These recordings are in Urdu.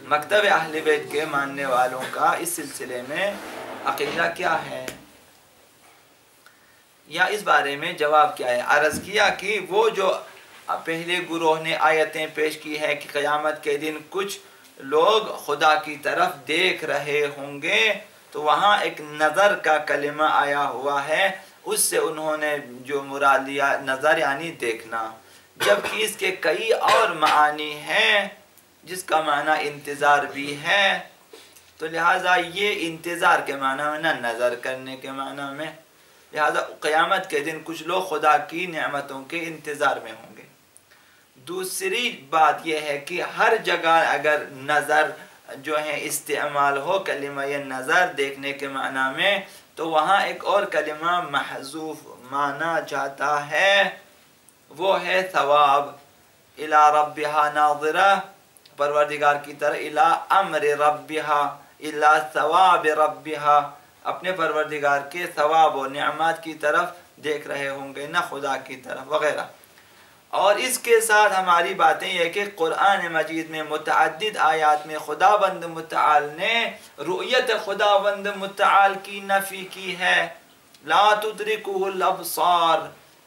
مکتب اہل بیت کے ماننے والوں کا اس سلسلے میں عقیدہ کیا ہے یا اس بارے میں جواب کیا ہے؟ عرض کیا کہ وہ جو پہلے گروہ نے آیتیں پیش کی ہے کہ قیامت کے دن کچھ لوگ خدا کی طرف دیکھ رہے ہوں گے، تو وہاں ایک نظر کا کلمہ آیا ہوا ہے، اس سے انہوں نے جو مراد لیا نظر یعنی دیکھنا، جبکہ اس کے کئی اور معانی ہیں جس کا معنی انتظار بھی ہے، تو لہٰذا یہ انتظار کے معنی میں نہ نظر کرنے کے معنی میں، لہذا قیامت کے دن کچھ لوگ خدا کی نعمتوں کے انتظار میں ہوں گے۔ دوسری بات یہ ہے کہ ہر جگہ اگر نظر جو ہے استعمال ہو کلمہ یہ نظر دیکھنے کے معنی میں، تو وہاں ایک اور کلمہ محذوف مانا جاتا ہے، وہ ہے ثواب۔ الی ربها ناظرہ، پروردگار کی طرح، الی امر ربها، الی ثواب ربها، اپنے پروردگار کے ثواب و نعمات کی طرف دیکھ رہے ہوں گے، نہ خدا کی طرف وغیرہ۔ اور اس کے ساتھ ہماری باتیں یہ کہ قرآن مجید میں متعدد آیات میں خداوند متعال نے رؤیت خداوند متعال کی نفی کی ہے، لا تدرکہ الابصار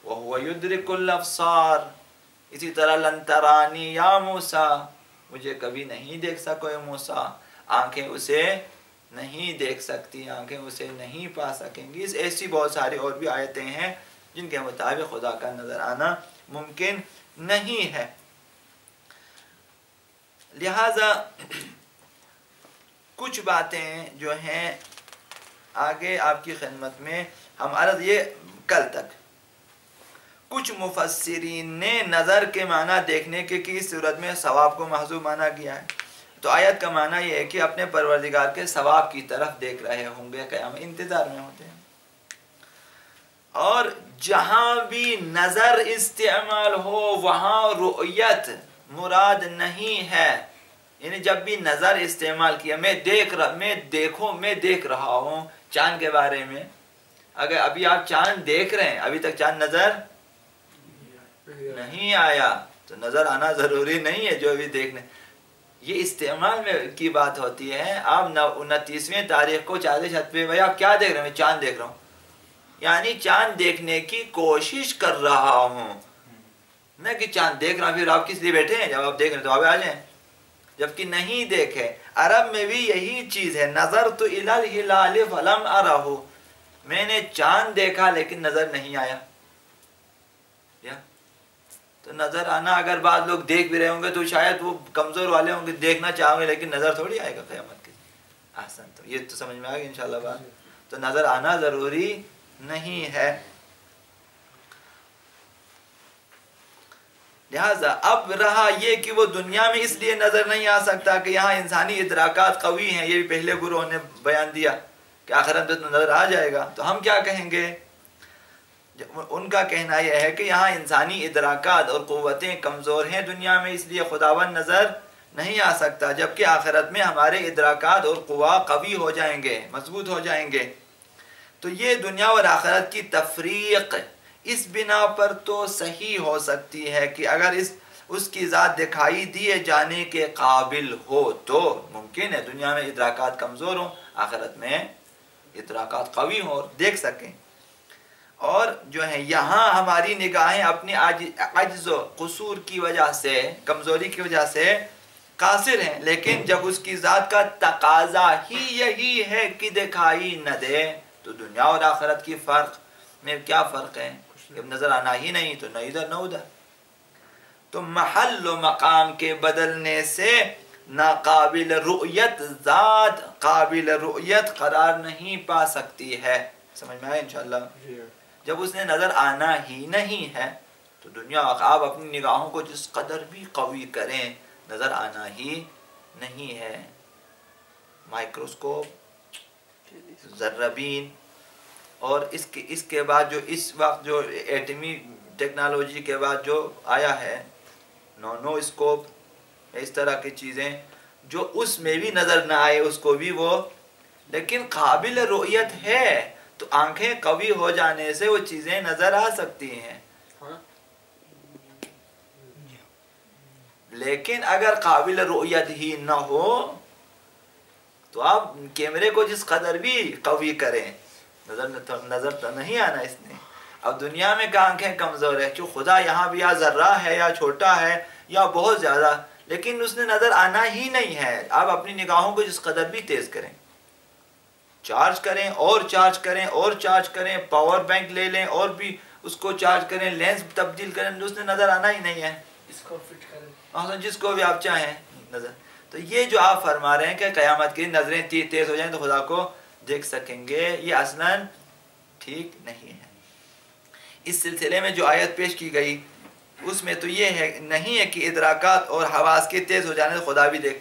وہو یدرک الابصار۔ اسی طرح لن ترانی یا موسیٰ، مجھے کبھی نہیں دیکھ سکو موسیٰ، آنکھیں اسے نہیں دیکھ سکتی، آنکھیں اسے نہیں پا سکیں گی۔ ایسی بہت ساری اور بھی آیتیں ہیں جن کے مطابق خدا کا نظر آنا ممکن نہیں ہے۔ لہذا کچھ باتیں جو ہیں آگے آپ کی خدمت میں ہم عرض یہ کل تک، کچھ مفسرین نے نظر کے معنی دیکھنے کے کی صورت میں ثواب کو محذوف مانا کیا ہے، تو آیت کا معنی یہ ہے کہ اپنے پروردگار کے ثواب کی طرف دیکھ رہے ہوں گے، قیامت انتظار میں ہوتے ہیں۔ اور جہاں بھی نظر استعمال ہو وہاں رؤیت مراد نہیں ہے، یعنی جب بھی نظر استعمال کیا، میں دیکھ رہا ہوں چاند کے بارے میں، اگر ابھی آپ چاند دیکھ رہے ہیں، ابھی تک چاند نظر نہیں آیا، تو نظر آنا ضروری نہیں ہے جو ابھی دیکھنے، یہ استعمال میں کی بات ہوتی ہے۔ آپ 29ویں تاریخ کو چاند چھت پہ، بھائی آپ کیا دیکھ رہے ہیں؟ میں چاند دیکھ رہا ہوں، یعنی چاند دیکھنے کی کوشش کر رہا ہوں، نہ کہ چاند دیکھ رہا ہوں۔ پھر آپ کس لیے بیٹھے ہیں؟ جب آپ دیکھ رہے ہیں تو آپ آ جائیں، جبکہ نہیں دیکھے۔ عرب میں بھی یہی چیز ہے، نظرت الی الہلال فلم ارہ، میں نے چاند دیکھا لیکن نظر نہیں آیا۔ تو نظر آنا، اگر بعض لوگ دیکھ بھی رہے ہوں گے تو شاید وہ کمزور والے ہوں گے، دیکھنا چاہوں گے لیکن نظر تھوڑی آئے گا قیامت کی۔ احسن، تو یہ تو سمجھ میں آ گئی انشاءاللہ بات۔ تو نظر آنا ضروری نہیں ہے۔ لہذا اب رہا یہ کہ وہ دنیا میں اس لیے نظر نہیں آ سکتا کہ یہاں انسانی ادراکات قوی ہیں، یہ بھی پہلے گروہ نے بیان دیا کہ آخرت میں تو نظر آ جائے گا، تو ہم کیا کہیں گے؟ ان کا کہنا یہ ہے کہ یہاں انسانی ادراکات اور قوتیں کمزور ہیں دنیا میں، اس لیے خداوند نظر نہیں آ سکتا، جبکہ آخرت میں ہمارے ادراکات اور قوا قوی ہو جائیں گے، مضبوط ہو جائیں گے۔ تو یہ دنیا اور آخرت کی تفریق اس بنا پر تو صحیح ہو سکتی ہے کہ اگر اس کی ذات دکھائی دیے جانے کے قابل ہو تو ممکن ہے دنیا میں ادراکات کمزور ہوں، آخرت میں ادراکات قوی ہوں اور دیکھ سکیں۔ اور جو ہے یہاں ہماری نگاہیں اپنے عجز و قصور کی وجہ سے، کمزوری کی وجہ سے قاصر ہیں، لیکن جب اس کی ذات کا تقاضا ہی یہی ہے کہ دکھائی نہ دے، تو دنیا اور آخرت کی فرق میں کیا فرق ہے؟ جب نظر آنا ہی نہیں تو نہ ادھر نہ ادھر، تو محل و مقام کے بدلنے سے ناقابل رؤیت ذات قابل رؤیت قرار نہیں پا سکتی ہے۔ سمجھ میں آئے انشاءاللہ؟ جب اس نے نظر آنا ہی نہیں ہے تو دنیا آپ اپنی نگاہوں کو جس قدر بھی قوی کریں، نظر آنا ہی نہیں ہے۔ مائکروسکوپ، ذرہ-بین، اور اس کے بعد جو اس وقت جو ایٹمی ٹیکنالوجی کے بعد جو آیا ہے نانو اسکوپ، اس طرح کی چیزیں جو اس میں بھی نظر نہ آئے، اس کو بھی وہ لیکن قابل رؤیت ہے، تو آنکھیں قوی ہو جانے سے وہ چیزیں نظر آ سکتی ہیں۔ لیکن اگر قابل رؤیت ہی نہ ہو تو آپ کیمرے کو جس قدر بھی قوی کریں نظر تو نہیں آنا اس نے. اب دنیا میں کہ آنکھیں کمزور ہے کہ خدا یہاں بھی یا ذرہ ہے یا چھوٹا ہے یا بہت زیادہ، لیکن اس نے نظر آنا ہی نہیں ہے. آپ اپنی نگاہوں کو جس قدر بھی تیز کریں، چارج کریں اور چارج کریں اور چارج کریں، پاور بینک لے لیں اور بھی اس کو چارج کریں، لینس تبدیل کریں، اس نے نظر آنا ہی نہیں ہے. اس کو فٹ کریں جس کو بھی آپ چاہیں نظر. تو یہ جو آپ فرما رہے ہیں کہ قیامت کی نظریں تیز ہو جائیں تو خدا کو دیکھ سکیں گے، یہ اصلاً ٹھیک نہیں ہے. اس سلسلے میں جو آیت پیش کی گئی اس میں تو یہ ہے نہیں ہے کہ ادراکات اور حواس کے تیز ہو جانے سے خدا بھی دیکھ.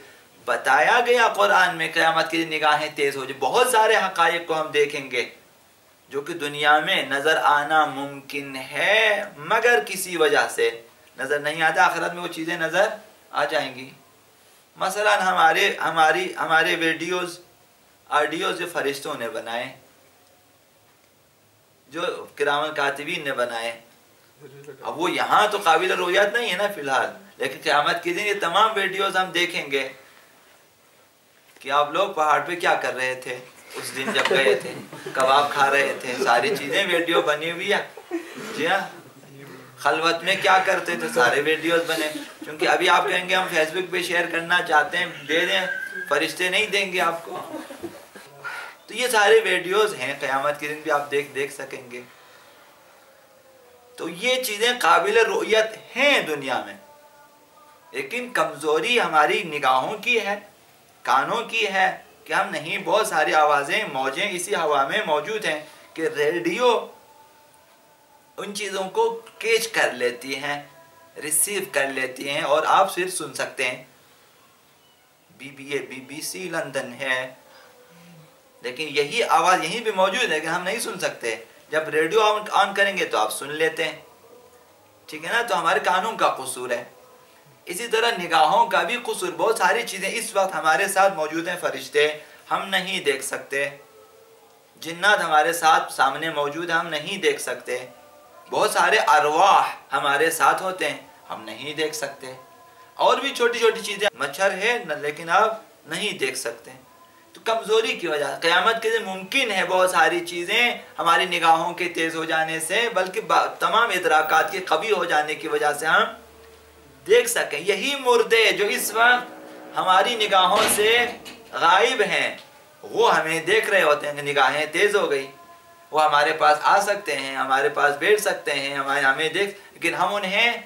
بتایا گیا قرآن میں قیامت کی نگاہیں تیز ہو جائیں، بہت سارے حقائق کو ہم دیکھیں گے جو کہ دنیا میں نظر آنا ممکن ہے مگر کسی وجہ سے نظر نہیں آتا. آخرت میں وہ چیزیں نظر آ جائیں گی. مثلا ہمارے ویڈیوز آڈیوز جو فرشتوں نے بنائے، جو کرام کاتبین نے بنائے، اب وہ یہاں تو قابل رؤیت نہیں ہے نا فی الحال، لیکن قیامت کے دن یہ تمام ویڈیوز ہم دیکھیں گے کہ آپ لوگ پہاڑ پہ کیا کر رہے تھے اس دن جب گئے تھے، کباب کھا رہے تھے، ساری چیزیں ویڈیو بنی ہوئی ہے. جی ہاں، خلوت میں کیا کرتے تھے سارے ویڈیوز بنے. کیونکہ ابھی آپ کہیں گے ہم فیس بک پہ شیئر کرنا چاہتے ہیں، دے دیں، فرشتے نہیں دیں گے آپ کو. تو یہ سارے ویڈیوز ہیں، قیامت کے دن بھی آپ دیکھ سکیں گے. تو یہ چیزیں قابل رؤیت ہیں دنیا میں، لیکن کمزوری ہماری نگاہوں کی ہے، کانوں کی ہے کہ ہم نہیں، بہت ساری آوازیں، موجیں اسی ہوا میں موجود ہیں کہ ریڈیو ان چیزوں کو کیچ کر لیتی ہیں، ریسیو کر لیتی ہیں اور آپ صرف سن سکتے ہیں. بی بی سی لندن ہے، لیکن یہی آواز یہیں بھی موجود ہے کہ ہم نہیں سن سکتے. جب ریڈیو آن کریں گے تو آپ سن لیتے ہیں، ٹھیک ہے نا. تو ہمارے کانوں کا قصور ہے. اسی طرح نگاہوں کا بھی قصور. بہت ساری چیزیں اس وقت ہمارے ساتھ موجود ہیں، فرشتے ہم نہیں دیکھ سکتے، جنات ہمارے ساتھ سامنے موجود ہیں، ہم نہیں دیکھ سکتے. بہت سارے ارواح ہمارے ساتھ ہوتے ہیں، ہم نہیں دیکھ سکتے. اور بھی چھوٹی چھوٹی چیزیں، مچھر ہے لیکن آپ نہیں دیکھ سکتے. تو کمزوری کی وجہ قیامت کے دن ممکن ہے بہت ساری چیزیں ہماری نگاہوں کے تیز ہو جانے سے، بلکہ تمام ادراکات کے قوی ہو جانے کی وجہ سے ہم دیکھ سکیں. یہی مردے جو اس وقت ہماری نگاہوں سے غائب ہیں وہ ہمیں دیکھ رہے ہوتے ہیں کہ نگاہیں تیز ہو گئی. وہ ہمارے پاس آ سکتے ہیں، ہمارے پاس بیٹھ سکتے ہیں، ہمیں دیکھ، لیکن ہم انہیں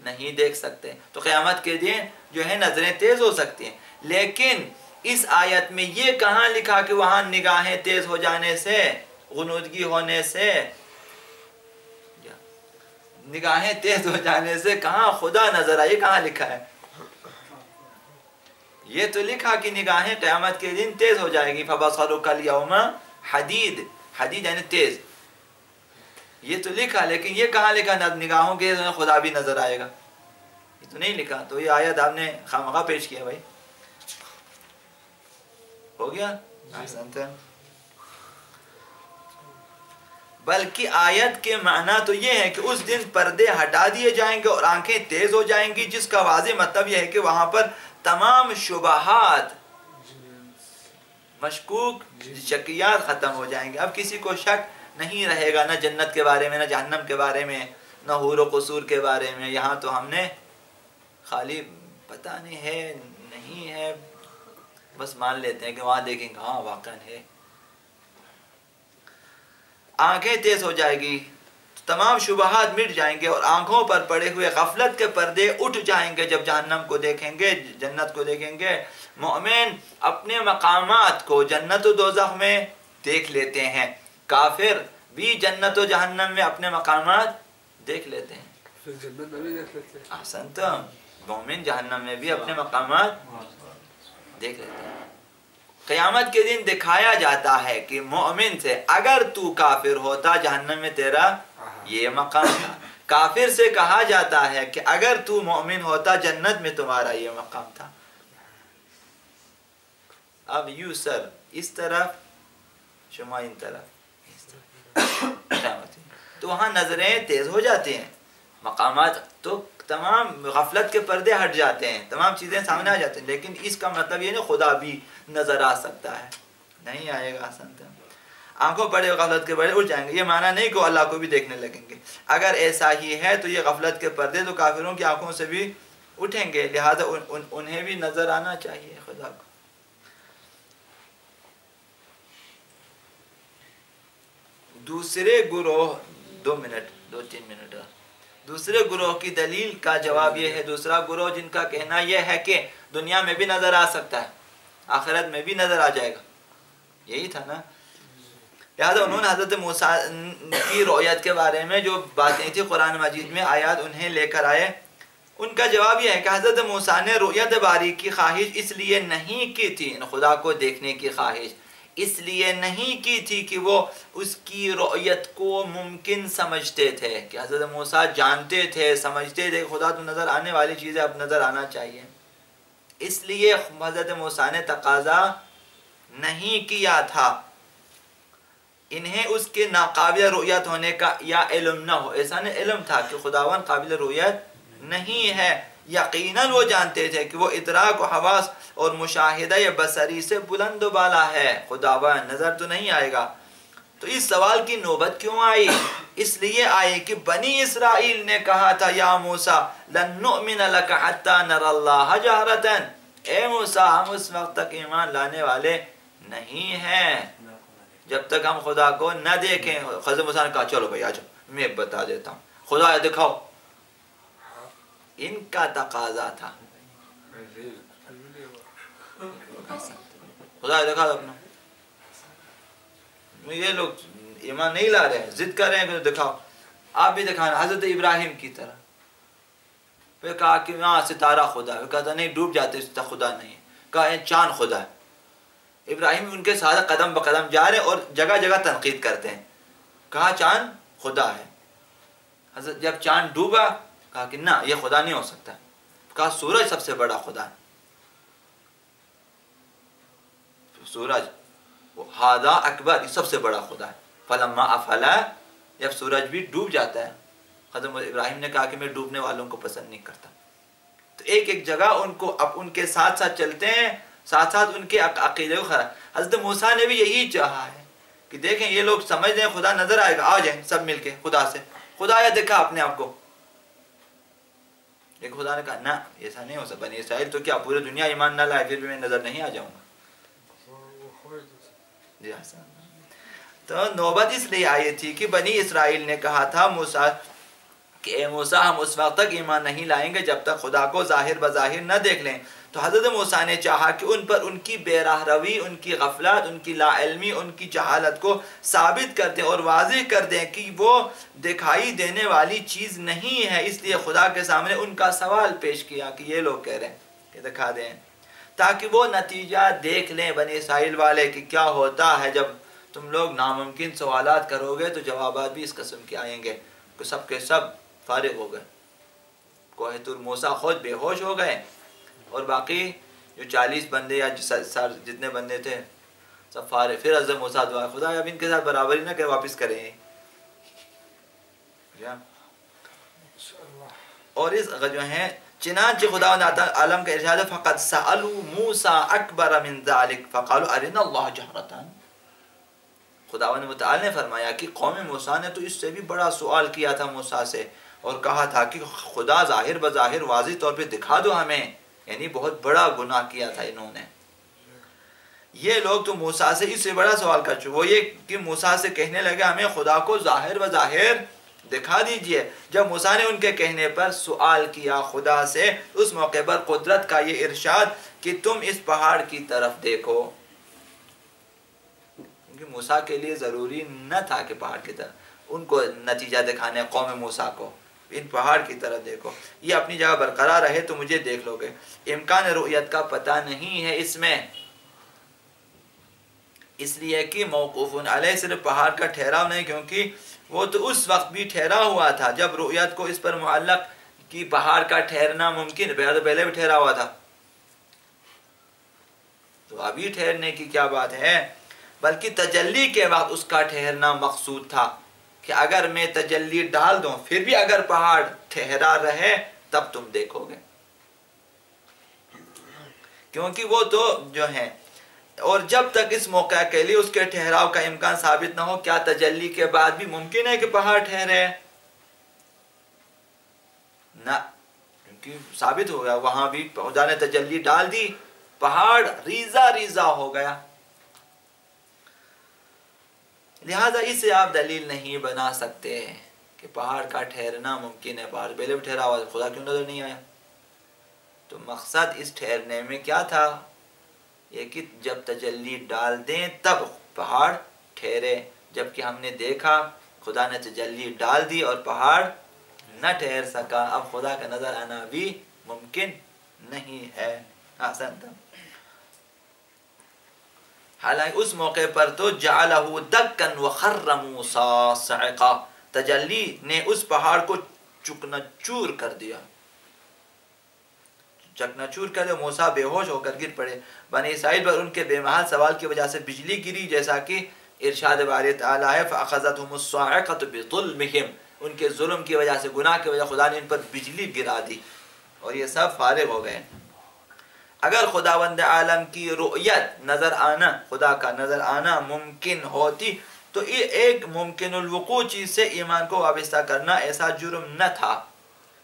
نہیں دیکھ سکتے. تو قیامت کے دن جو ہے نظریں تیز ہو سکتی ہیں، لیکن اس آیت میں یہ کہاں لکھا کہ وہاں نگاہیں تیز ہو جانے سے، غنودگی ہونے سے، نگاہیں تیز ہو جانے سے کہاں خدا نظر آئی، کہاں لکھا ہے؟ یہ تو لکھا کہ نگاہیں قیامت کے دن تیز ہو جائے گی. فَبَصَرُكَ الْيَوْمَ حدید، حدید یعنی تیز، یہ تو لکھا، لیکن یہ کہاں لکھا نگاہوں کے خدا بھی نظر آئے گا؟ یہ تو نہیں لکھا. تو یہ آیت آپ نے خامخواہ پیش کیا. بھائی ہو گیا؟ بلکہ آیت کے معنی تو یہ ہے کہ اس دن پردے ہٹا دیے جائیں گے اور آنکھیں تیز ہو جائیں گی، جس کا واضح مطلب یہ ہے کہ وہاں پر تمام شبہات، مشکوک شکیات ختم ہو جائیں گے. اب کسی کو شک نہیں رہے گا، نہ جنت کے بارے میں، نہ جہنم کے بارے میں، نہ حور و قصور کے بارے میں. یہاں تو ہم نے خالی پتہ نہیں ہے نہیں ہے بس مان لیتے ہیں کہ وہاں دیکھیں گے ہاں واقعا ہے. آنکھیں تیز ہو جائے گی، تمام شبہات مٹ جائیں گے اور آنکھوں پر پڑے ہوئے غفلت کے پردے اٹھ جائیں گے. جب جہنم کو دیکھیں گے، جنت کو دیکھیں گے، مومن اپنے مقامات کو جنت و دوزخ میں دیکھ لیتے ہیں، کافر بھی جنت و جہنم میں اپنے مقامات دیکھ لیتے ہیں. جنت میں بھی دیکھ لیتے ہیں. احسنت، مومن جہنم میں بھی اپنے مقامات دیکھ لیتے ہیں. قیامت کے دن دکھایا جاتا ہے کہ مومن سے اگر تو کافر ہوتا جہنم میں تیرا یہ مقام تھا، کافر سے کہا جاتا ہے کہ اگر تو مومن ہوتا جنت میں تمہارا یہ مقام تھا. اب یوں سر اس طرف، شما ان طرف، تو وہاں نظریں تیز ہو جاتی ہیں، مقامات تو تمام غفلت کے پردے ہٹ جاتے ہیں، تمام چیزیں سامنے آ جاتی ہیں، لیکن اس کا مطلب یہ نہیں خدا بھی نظر آ سکتا ہے، نہیں آئے گا سنتا۔ آنکھوں پڑے غفلت کے پردے اٹھ جائیں گے، یہ معنی نہیں کہ اللہ کو بھی دیکھنے لگیں گے۔ اگر ایسا ہی ہے تو یہ غفلت کے پردے تو کافروں کی آنکھوں سے بھی اٹھیں گے، لہذا انہیں بھی نظر آنا چاہیے خدا کو۔ دوسرے گروہ 2 3 منٹ دوسرے گروہ کی دلیل کا جواب یہ ہے، دوسرا گروہ جن کا کہنا یہ ہے کہ دنیا میں بھی نظر آ سکتا ہے، آخرت میں بھی نظر آ جائے گا، یہی تھا نا۔ لہٰذا انہوں نے حضرت موسیٰ کی رؤیت کے بارے میں جو باتیں تھی قرآن مجید میں آیات انہیں لے کر آئے، ان کا جواب یہ ہے کہ حضرت موسیٰ نے رؤیت باری کی خواہش اس لیے نہیں کی تھی، خدا کو دیکھنے کی خواہش اس لیے نہیں کی تھی کہ وہ اس کی رؤیت کو ممکن سمجھتے تھے، کہ حضرت موسیٰ جانتے تھے، سمجھتے تھے خدا تو نظر آنے والی چیزیں اب نظر آنا چاہیے، اس لیے حضرت موسیٰ نے تقاضا نہیں کیا تھا۔ انہیں اس کے ناقابل رؤیت ہونے کا یا علم نہ ہو، ایسا نہیں علم تھا کہ خداوند قابل رؤیت نہیں ہے، یقیناً وہ جانتے تھے کہ وہ ادراک و حواس اور مشاہدہ بصری سے بلند و بالا ہے، خداوند نظر تو نہیں آئے گا۔ تو اس سوال کی نوبت کیوں آئی؟ اس لیے آئی کہ بنی اسرائیل نے کہا تھا یا موسیٰ لن نؤمن لک حتی نری اللہ جہرتاً، اے موسیٰ ہم اس وقت تک ایمان لانے والے نہیں ہیں جب تک ہم خدا کو نہ دیکھیں۔ حضرت موسیٰ نے کہا چلو بھائی آجاؤ میں بتا دیتا ہوں، خدا دکھاؤ، ان کا تقاضا تھا، خدا دکھا دو اپنا۔ یہ لوگ ایمان نہیں لا رہے ہیں، ضد کر رہے ہیں کہ دکھاؤ، آپ بھی دکھانا، حضرت ابراہیم کی طرح۔ پھر کہا کہ ہاں ستارہ خدا ہے، کہا تھا نہیں ڈوب جاتے خدا نہیں ہے، کہا چاند خدا ہے۔ ابراہیم ان کے ساتھ قدم بقدم جا رہے اور جگہ جگہ تنقید کرتے ہیں، کہا چاند خدا ہے۔ حضرت جب چاند ڈوبا کہا کہ نہ یہ خدا نہیں ہو سکتا، کہا سورج سب سے بڑا خدا ہے، سورج ہذا اکبر یہ سب سے بڑا خدا ہے۔ فلما افلا، جب سورج بھی ڈوب جاتا ہے، حضرت ابراہیم نے کہا کہ میں ڈوبنے والوں کو پسند نہیں کرتا۔ تو ایک ایک جگہ ان کو اب ان کے ساتھ ساتھ چلتے ہیں، ساتھ ساتھ ان کے عقیدے کو خراب۔ حضرت موسیٰ نے بھی یہی چاہا ہے کہ دیکھیں یہ لوگ سمجھ رہے ہیں خدا نظر آئے گا، آ جائیں سب مل کے خدا سے، خدا یا دکھا اپنے آپ کو۔ لیکن خدا نے کہا نہ ایسا نہیں ہو سکتا، بنی اسرائیل تو کیا پوری دنیا ایمان نہ لائے پھر بھی میں نظر نہیں آ جاؤں گا۔ جی حسن، تو نوبت اس لیے آئی تھی کہ بنی اسرائیل نے کہا تھا موسیٰ کہ اے موسیٰ ہم اس وقت تک ایمان نہیں لائیں گے جب تک خدا کو ظاہر بظاہر نہ دیکھ لیں۔ تو حضرت موسیٰ نے چاہا کہ ان پر ان کی بے راہ روی، ان کی غفلت، ان کی لا علمی، ان کی جہالت کو ثابت کر دیں اور واضح کر دیں کہ وہ دکھائی دینے والی چیز نہیں ہے، اس لیے خدا کے سامنے ان کا سوال پیش کیا کہ یہ لوگ کہہ رہے ہیں کہ دکھا دیں، تاکہ وہ نتیجہ دیکھ لیں بنی اسرائیل والے کہ کیا ہوتا ہے جب تم لوگ ناممکن سوالات کرو گے تو جوابات بھی اس قسم کے آئیں گے۔ کہ سب کے سب فارغ ہو گئے، کوہ طور موسیٰ خود بے ہوش ہو گئے اور باقی جو 40 بندے یا جتنے بندے تھے سب فارغ۔ پھر حضرت موسیٰ دعا خدا اب ان کے ساتھ برابری نہ کہ واپس کریں۔ اور اس جو ہے چنانچہ خدا عالم کا ارشاد ہے فقد سألوا موسیٰ اکبر من ذلک فقالوا ارنا اللہ جہرتاً۔ خداوند متعال نے فرمایا کہ قوم موسیٰ نے تو اس سے بھی بڑا سوال کیا تھا موسیٰ سے اور کہا تھا کہ خدا ظاہر بظاہر واضح طور پہ دکھا دو ہمیں، یعنی بہت بڑا گناہ کیا تھا انہوں نے۔ یہ لوگ تو موسیٰ سے اس سے بڑا سوال کر چکے، وہ یہ کہ موسیٰ سے کہنے لگے ہمیں خدا کو ظاہر بظاہر دکھا دیجئے۔ جب موسیٰ نے ان کے کہنے پر سوال کیا خدا سے، اس موقع پر قدرت کا یہ ارشاد کہ تم اس پہاڑ کی طرف دیکھو، کیونکہ موسیٰ کے لیے ضروری نہ تھا کہ پہاڑ کی طرف ان کو نتیجہ دکھانے قوم موسیٰ کو، ان پہاڑ کی طرف دیکھو، یہ اپنی جگہ برقرار رہے تو مجھے دیکھ لو گے۔ امکان رؤیت کا پتہ نہیں ہے اس میں، اس لیے کہ موقوف علیہ صرف پہاڑ کا ٹھہراؤ نہیں، کیونکہ وہ تو اس وقت بھی ٹھہرا ہوا تھا جب رؤیت کو اس پر معلق کی پہاڑ کا ٹھہرنا ممکن، پہلے بھی ٹھہرا ہوا تھا، تو ابھی ٹھہرنے کی کیا بات ہے، بلکہ تجلی کے وقت اس کا ٹھہرنا مقصود تھا کہ اگر میں تجلی ڈال دوں پھر بھی اگر پہاڑ ٹھہرا رہے تب تم دیکھو گے، کیونکہ وہ تو جو ہے، اور جب تک اس موقع کے لیے اس کے ٹھہراؤ کا امکان ثابت نہ ہو، کیا تجلی کے بعد بھی ممکن ہے کہ پہاڑ ٹھہرے؟ نہ، کیونکہ ثابت ہو گیا وہاں بھی خدا نے تجلی ڈال دی، پہاڑ ریزہ ریزہ ہو گیا، لہذا اسے آپ دلیل نہیں بنا سکتے کہ پہاڑ کا ٹھہرنا ممکن ہے، پہاڑ پہلے بھی ٹھہرا ہوا، خدا کیوں نظر نہیں آیا؟ تو مقصد اس ٹھہرنے میں کیا تھا؟ یہ کہ جب تجلی ڈال دیں تب پہاڑ ٹھہرے، جبکہ ہم نے دیکھا خدا نے تجلی ڈال دی اور پہاڑ نہ ٹھہر سکا، اب خدا کا نظر آنا بھی ممکن نہیں ہے۔ آسان تھا، حالانکہ اس موقع پر تو جعلہ دکا وخر موسیٰ صعقا، تجلی نے اس پہاڑ کو چکنا چور کر دیا، چکنا چور کر دیا، موسیٰ بے ہوش ہو کر گر پڑے، بنی اسرائیل پر ان کے بے محال سوال کی وجہ سے بجلی گری، جیسا کہ ارشاد باری تعالیٰ ہے فَأَخَذَتْهُمُ الصَّاعِقَةُ بِظُلْمِهِمْ، ان کے ظلم کی وجہ سے، گناہ کی وجہ خدا نے ان پر بجلی گرا دی اور یہ سب فارغ ہو گئے۔ اگر خداوند عالم کی رؤیت، نظر آنا، خدا کا نظر آنا ممکن ہوتی تو یہ ایک ممکن الوقوع چیز سے ایمان کو وابستہ کرنا ایسا جرم نہ تھا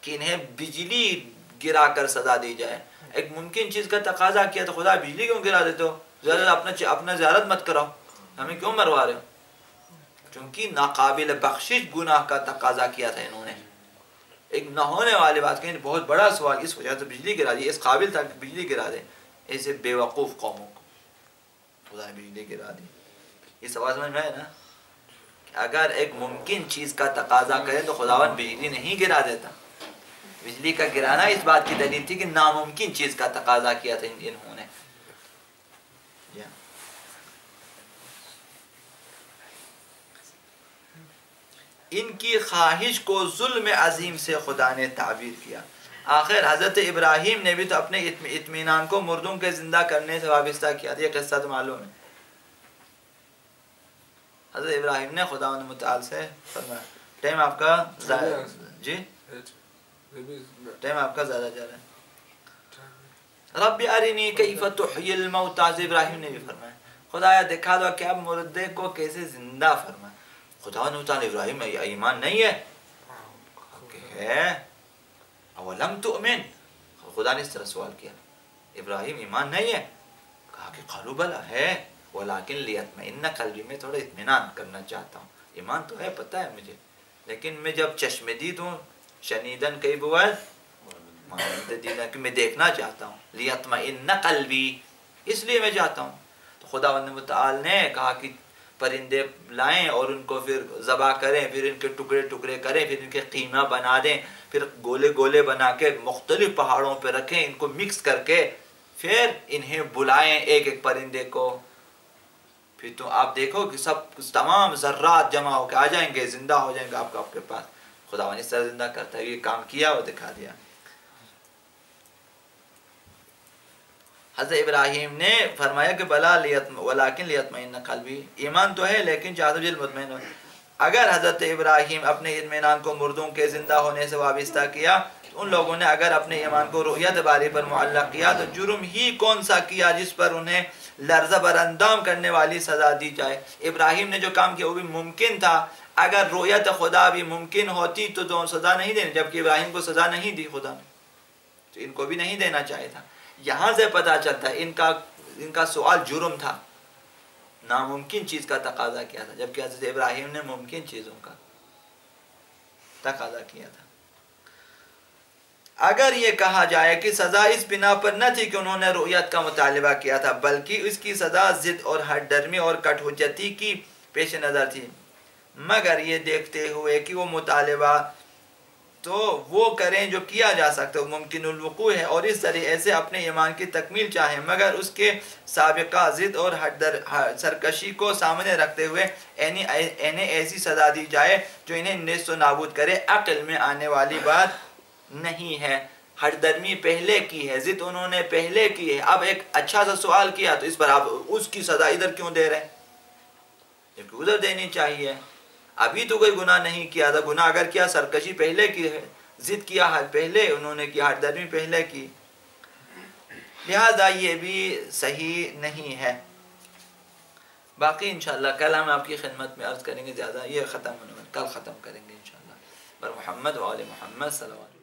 کہ انہیں بجلی گرا کر سزا دی جائے۔ ایک ممکن چیز کا تقاضا کیا تو خدا بجلی کیوں گرا دیتے ہو؟ اپنا زیارت مت کرو، ہمیں کیوں مروا رہے ہو؟ چونکہ ناقابل بخشش گناہ کا تقاضا کیا تھا انہوں نے، ایک نہ ہونے والی بات کہ بہت بڑا سوال، اس وجہ سے بجلی گرا دی، اس قابل تھا کہ بجلی گرا دے، ایسے بے وقوف قوموں کو خدا نے بجلی گرا دی۔ یہ سوال سمجھ میں ہے نا، کہ اگر ایک ممکن چیز کا تقاضا کرے تو خداوند بجلی نہیں گرا دیتا۔ بجلی کا گرانا اس بات کی دلیل تھی کہ ناممکن چیز کا تقاضا کیا تھا انہوں نے۔ ان کی خواہش کو ظلم عظیم سے خدا نے تعبیر کیا۔ آخر حضرت ابراہیم نے بھی تو اپنے اطمینان کو مردوں کے زندہ کرنے سے وابستہ کیا تھا، یہ قصہ تو معلوم ہے۔ حضرت ابراہیم نے خدا متعال سے فرمایا، ٹائم آپ کا جی ٹائم آپ کا زیادہ جا رہا ہے۔ رب ارنی کیف تحیی الموتى، حضرت ابراہیم نے بھی فرمایا خدایا دکھا دو کہ اب مردے کو کیسے زندہ فرمائے۔ خدا نے تعالیٰ ابراہیم میں ایمان نہیں ہے کہ ہے، اولم تؤمن، خدا نے اس طرح سوال کیا ابراہیم ایمان نہیں ہے؟ کہا کہ قالوا بلا ہے ولکن لیطمئن قلبی، میں تھوڑا اطمینان کرنا چاہتا ہوں، ایمان تو ہے پتہ ہے مجھے، لیکن میں جب چشم دید ہوں شنیدن کئی بود مانند دیدن، کہ میں دیکھنا چاہتا ہوں، لیطمئن قلبی، اس لیے میں چاہتا ہوں۔ تو خداوند متعال نے کہا کہ پرندے لائیں اور ان کو پھر ذبح کریں، پھر ان کے ٹکڑے ٹکڑے کریں، پھر ان کے قیمہ بنا دیں، پھر گولے گولے بنا کے مختلف پہاڑوں پہ رکھیں، ان کو مکس کر کے پھر انہیں بلائیں ایک ایک پرندے کو، پھر تو آپ دیکھو کہ سب تمام ذرات جمع ہو کے آ جائیں گے، زندہ ہو جائیں گے آپ کے پاس۔ خداوند اس طرح زندہ کرتا ہے، یہ کام کیا اور دکھا دیا۔ حضرت ابراہیم نے فرمایا کہ بلا ولیکن لیطمئن قلبی، ایمان تو ہے لیکن چاہتا ہوں دل مطمئن ہو۔ اگر حضرت ابراہیم اپنے اطمینان کو مردوں کے زندہ ہونے سے وابستہ کیا تو ان لوگوں نے اگر اپنے ایمان کو رؤیت باری پر معلق کیا تو جرم ہی کون سا کیا جس پر انہیں لرزہ بر اندام کرنے والی سزا دی جائے۔ ابراہیم نے جو کام کیا وہ بھی ممکن تھا، اگر رؤیت خدا بھی ممکن ہوتی تو سزا نہیں دینی، جبکہ ابراہیم کو سزا نہیں دی خدا نے، تو ان کو بھی نہیں دینا چاہیے تھا۔ یہاں سے پتہ چلتا ہے ان کا سوال جرم تھا، ناممکن چیز کا تقاضا کیا تھا، جبکہ حضرت ابراہیم نے ممکن چیزوں کا تقاضا کیا تھا۔ اگر یہ کہا جائے کہ سزا اس بنا پر نہ تھی کہ انہوں نے رؤیت کا مطالبہ کیا تھا، بلکہ اس کی سزا ضد اور ہٹ درمی اور کٹ حجتی کی پیش نظر تھی، مگر یہ دیکھتے ہوئے کہ وہ مطالبہ تو وہ کریں جو کیا جا سکتا ہے، ممکن الوقوع ہے، اور اس طریقے سے اپنے ایمان کی تکمیل چاہیں، مگر اس کے سابقہ ضد اور سرکشی کو سامنے رکھتے ہوئے انہیں ایسی سزا دی جائے جو انہیں نیست و نابود کرے، عقل میں آنے والی بات نہیں ہے۔ ہٹ درمی پہلے کی ہے، ضد انہوں نے پہلے کی ہے، اب ایک اچھا سا سوال کیا تو اس پر آپ اس کی سزا ادھر کیوں دے رہے ہیں، جبکہ ادھر دینی چاہیے۔ ابھی تو کوئی گناہ نہیں کیا تھا، گناہ اگر کیا سرکشی پہلے کی ہے، ضد کیا ہے پہلے انہوں نے کی 8 پہلے کی، لہذا یہ بھی صحیح نہیں ہے۔ باقی انشاءاللہ کل ہم آپ کی خدمت میں عرض کریں گے، زیادہ یہ ختم ہونے میں کل ختم کریں گے انشاءاللہ۔ پر محمد و آل محمد صلی اللہ علیہ وسلم۔